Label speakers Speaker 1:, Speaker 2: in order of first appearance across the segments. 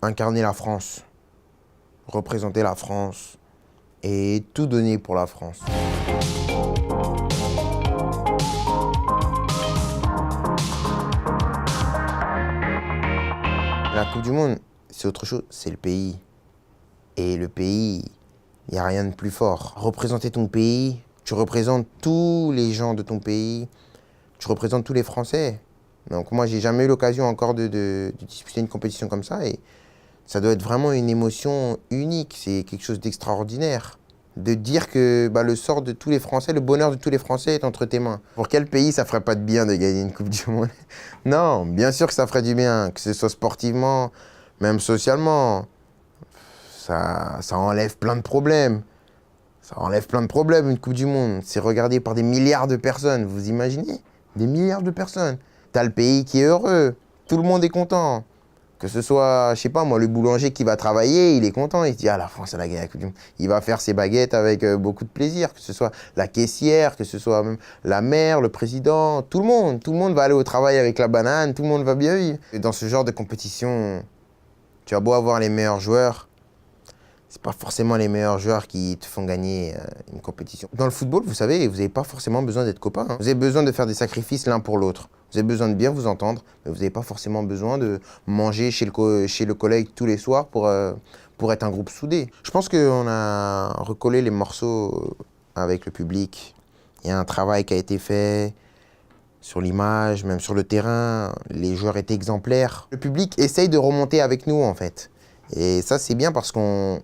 Speaker 1: incarner la France, représenter la France et tout donner pour la France. La Coupe du Monde, c'est autre chose, c'est le pays. Et le pays, il n'y a rien de plus fort. Représenter ton pays, tu représentes tous les gens de ton pays, tu représentes tous les Français. Donc moi, j'ai jamais eu l'occasion encore de disputer une compétition comme ça. Et ça doit être vraiment une émotion unique, c'est quelque chose d'extraordinaire. De dire que le sort de tous les Français, le bonheur de tous les Français est entre tes main. Pour quel pays ça ferait pas de bien de gagner une Coupe du Monde? Non, bien sûr que ça ferait du bien, que ce soit sportivement, même socialement. Ça enlève plein de problèmes. Ça enlève plein de problèmes, une Coupe du Monde. C'est regardé par des milliards de personnes, vous imaginez? Des milliards de personnes. T'as le pays qui est heureux, tout le monde est content. Que ce soit, je sais pas moi, le boulanger qui va travailler, il est content, il se dit « Ah, la France, elle a gagné la Coupe du Monde ». Il va faire ses baguettes avec beaucoup de plaisir, que ce soit la caissière, que ce soit même la mère, le président, tout le monde va aller au travail avec la banane, tout le monde va bien vivre. Et dans ce genre de compétition, tu as beau avoir les meilleurs joueurs, c'est pas forcément les meilleurs joueurs qui te font gagner une compétition. Dans le football, vous savez, vous n'avez pas forcément besoin d'être copains. Vous avez besoin de faire des sacrifices l'un pour l'autre. Vous avez besoin de bien vous entendre, mais vous n'avez pas forcément besoin de manger chez le collègue tous les soirs pour être un groupe soudé. Je pense qu'on a recollé les morceaux avec le public. Il y a un travail qui a été fait sur l'image, même sur le terrain. Les joueurs étaient exemplaires. Le public essaye de remonter avec nous, en fait. Et ça, c'est bien parce qu'en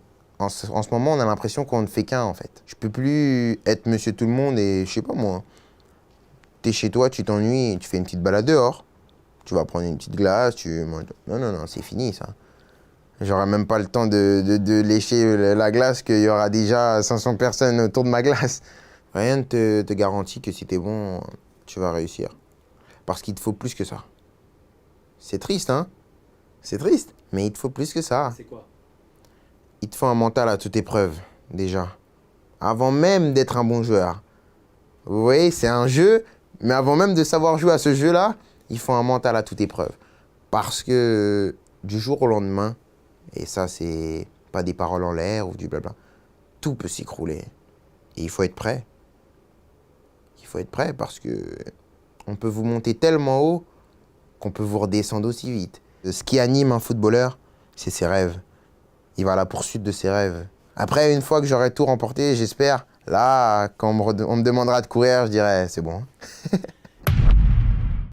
Speaker 1: ce moment, on a l'impression qu'on ne fait qu'un, en fait. Je peux plus être monsieur tout le monde et, je sais pas moi, t'es chez toi, tu t'ennuies, tu fais une petite balade dehors. Tu vas prendre une petite glace, tu manges. Non, non, non, c'est fini, ça. J'aurai même pas le temps de lécher la glace qu'il y aura déjà 500 personnes autour de ma glace. Rien ne te garantit que si t'es bon, tu vas réussir. Parce qu'il te faut plus que ça. C'est triste, hein? C'est triste, mais il te faut plus que ça.
Speaker 2: C'est quoi?
Speaker 1: Il te faut un mental à toute épreuve, déjà. Avant même d'être un bon joueur. Vous voyez, c'est un jeu, mais avant même de savoir jouer à ce jeu-là, il faut un mental à toute épreuve. Parce que du jour au lendemain, et ça, c'est pas des paroles en l'air ou du blabla, tout peut s'écrouler. Et il faut être prêt. Il faut être prêt parce que on peut vous monter tellement haut qu'on peut vous redescendre aussi vite. Ce qui anime un footballeur, c'est ses rêves. Il va à la poursuite de ses rêves. Après, une fois que j'aurai tout remporté, j'espère, là, quand on me demandera de courir, je dirai, c'est bon.